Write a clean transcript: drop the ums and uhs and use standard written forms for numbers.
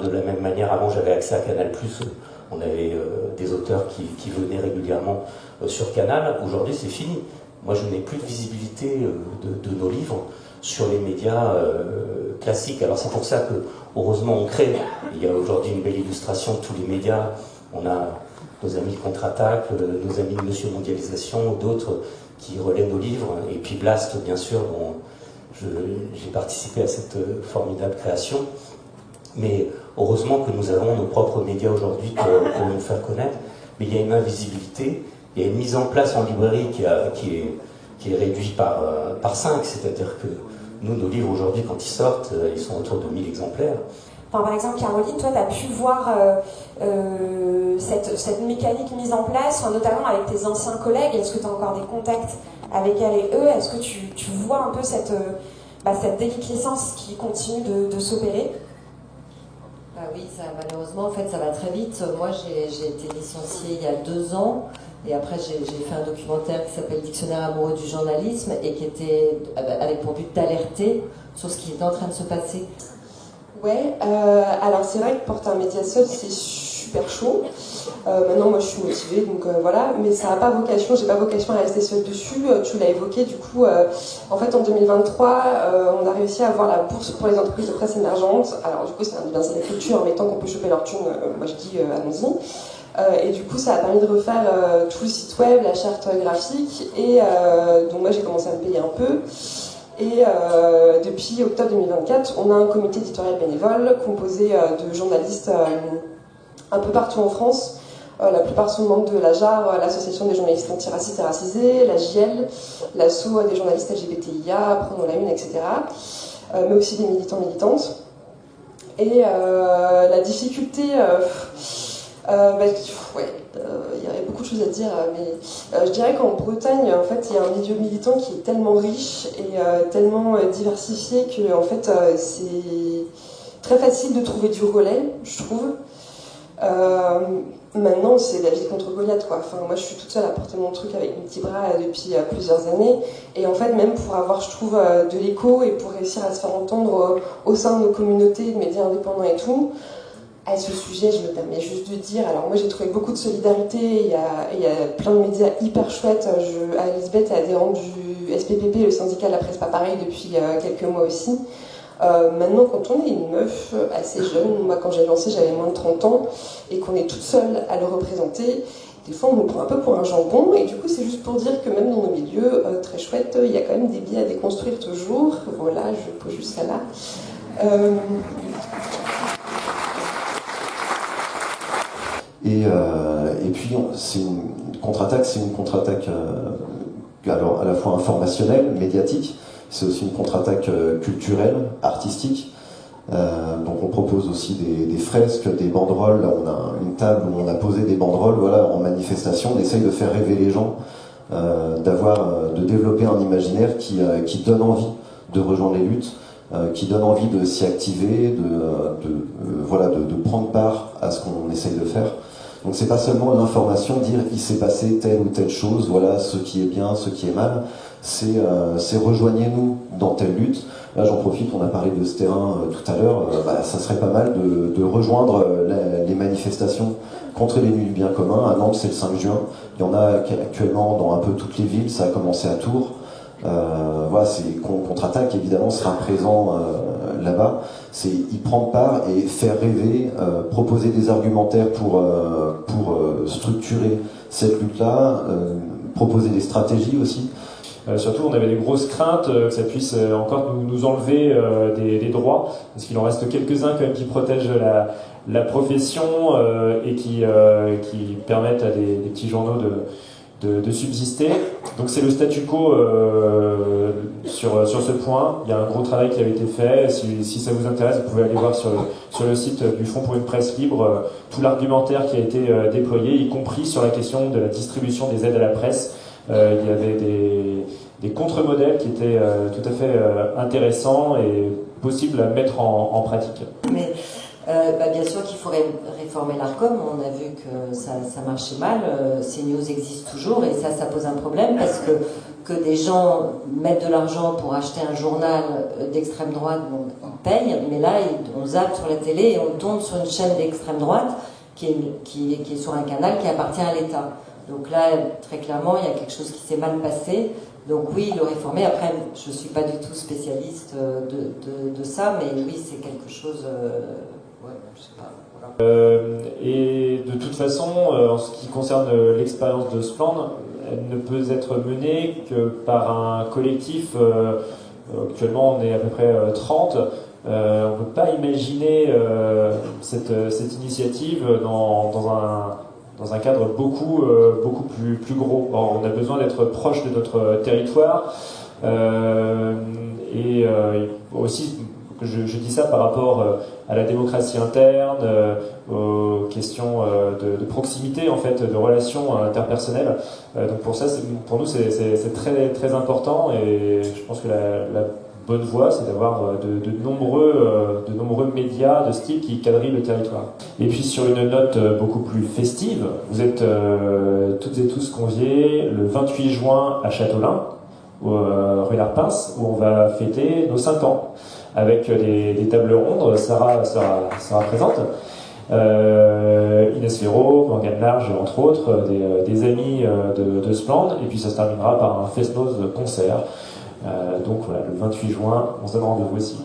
De la même manière, avant j'avais accès à Canal+, on avait des auteurs qui venaient régulièrement sur Canal. Aujourd'hui c'est fini. Moi je n'ai plus de visibilité de nos livres sur les médias classiques. Alors c'est pour ça que, heureusement, on crée. Il y a aujourd'hui une belle illustration de tous les médias. On a nos amis de Contre-Attaque, nos amis de Monsieur Mondialisation, d'autres qui relaient nos livres. Et puis Blast, bien sûr, dont j'ai participé à cette formidable création. Mais heureusement que nous avons nos propres médias aujourd'hui pour nous faire connaître. Mais il y a une invisibilité, il y a une mise en place en librairie qui est réduite par 5, c'est-à-dire que nous, nos livres aujourd'hui, quand ils sortent, ils sont autour de 1000 exemplaires. Enfin, par exemple, Caroline, toi, tu as pu voir cette mécanique mise en place, notamment avec tes anciens collègues. Est-ce que tu as encore des contacts avec elles et eux? Est-ce que tu vois un peu cette déliquescence qui continue de s'opérer? Bah oui, malheureusement, en fait, ça va très vite. Moi, j'ai été licenciée il y a 2 ans. Et après, j'ai fait un documentaire qui s'appelle Dictionnaire amoureux du journalisme et qui était avec pour but d'alerter sur ce qui était en train de se passer. Ouais, alors c'est vrai que porter un média seul, c'est super chaud. Maintenant, moi, je suis motivée, donc voilà. Mais ça n'a pas vocation, j'ai pas vocation à rester seule dessus. Tu l'as évoqué, du coup, en fait, en 2023, on a réussi à avoir la bourse pour les entreprises de presse émergentes. Alors, du coup, c'est un bien de la culture, mais tant qu'on peut choper leur thune, moi, je dis allons-y. Et du coup, ça a permis de refaire tout le site web, la charte graphique. Et donc, moi, j'ai commencé à me payer un peu. Et depuis octobre 2024, on a un comité éditorial bénévole composé de journalistes un peu partout en France. La plupart sont membres de la JAR, l'association des journalistes antiracistes et racisés, la JL, l'asso des journalistes LGBTIA, Prenons la Une, etc. Mais aussi des militants, militantes. Et la difficulté... il y aurait beaucoup de choses à dire, mais je dirais qu'en Bretagne, en fait, il y a un milieu militant qui est tellement riche et tellement diversifié que, en fait, c'est très facile de trouver du relais, je trouve. Maintenant, c'est la vie contre Goliath, quoi. Enfin, moi, je suis toute seule à porter mon truc avec mes petits bras depuis plusieurs années, et en fait, même pour avoir, je trouve, de l'écho et pour réussir à se faire entendre au sein de nos communautés, de médias indépendants et tout. À ce sujet, je me permets juste de dire, alors moi j'ai trouvé beaucoup de solidarité, il y a plein de médias hyper chouettes. Elisabeth est adhérente du SPPP, le syndicat de la presse pas pareil, depuis quelques mois aussi. Maintenant, quand on est une meuf assez jeune, moi quand j'ai lancé j'avais moins de 30 ans, et qu'on est toute seule à le représenter, des fois on nous prend un peu pour un jambon, et du coup c'est juste pour dire que même dans nos milieux très chouettes, il y a quand même des biais à déconstruire toujours. Voilà, je pose juste ça là. Et puis, Contre-Attaque, c'est une contre-attaque alors à la fois informationnelle, médiatique, c'est aussi une contre-attaque culturelle, artistique. Donc on propose aussi des fresques, des banderoles. Là, on a une table où on a posé des banderoles, voilà, en manifestation. On essaye de faire rêver les gens, de développer un imaginaire qui donne envie de rejoindre les luttes, qui donne envie de s'y activer, de prendre part à ce qu'on essaye de faire. Donc c'est pas seulement l'information, dire il s'est passé telle ou telle chose, voilà ce qui est bien, ce qui est mal, c'est rejoignez-nous dans telle lutte. Là j'en profite, on a parlé de ce terrain tout à l'heure, ça serait pas mal de rejoindre les manifestations contre les nuits du bien commun. À Nantes c'est le 5 juin, il y en a actuellement dans un peu toutes les villes, ça a commencé à Tours. Voilà, c'est Contre-Attaque évidemment sera présent là-bas, c'est y prendre part et faire rêver, proposer des argumentaires pour structurer cette lutte-là, proposer des stratégies aussi. Surtout, on avait des grosses craintes que ça puisse encore nous enlever des droits, parce qu'il en reste quelques-uns quand même qui protègent la profession et qui permettent à des petits journaux de subsister. Donc c'est le statu quo sur ce point. Il y a un gros travail qui avait été fait. Si ça vous intéresse, vous pouvez aller voir sur le site du Fonds pour une presse libre tout l'argumentaire qui a été déployé, y compris sur la question de la distribution des aides à la presse. Il y avait des contre-modèles qui étaient tout à fait intéressants et possibles à mettre en pratique. Mais Bien sûr qu'il faut réformer l'ARCOM. On a vu que ça marchait mal. CNews existe toujours et ça pose un problème parce que des gens mettent de l'argent pour acheter un journal d'extrême droite, bon, ils payent, mais là on zappe sur la télé et on tombe sur une chaîne d'extrême droite qui est sur un canal qui appartient à l'État. Donc là, très clairement, il y a quelque chose qui s'est mal passé. Donc oui, le réformer. Après, je ne suis pas du tout spécialiste de ça, mais oui, c'est quelque chose... je sais pas. Voilà. Et de toute façon, en ce qui concerne l'expérience de Spland, elle ne peut être menée que par un collectif. Actuellement, on est à peu près 30. On ne peut pas imaginer cette initiative dans un cadre beaucoup plus gros. Or, on a besoin d'être proche de notre territoire et aussi, je dis ça par rapport à la démocratie interne, aux questions de proximité, en fait, de relations interpersonnelles. Donc pour nous, c'est très, très important et je pense que la bonne voie, c'est d'avoir de nombreux médias de ce type qui quadrillent le territoire. Et puis sur une note beaucoup plus festive, vous êtes toutes et tous conviés le 28 juin à Châteaulin, rue Larpins, où on va fêter nos 5 ans, avec des tables rondes. Sarah sera présente. Inès Ferro, Morgane Large, entre autres, des amis de Spland, et puis ça se terminera par un Fest-Noz concert. Donc voilà, le 28 juin, on se donne rendez-vous aussi.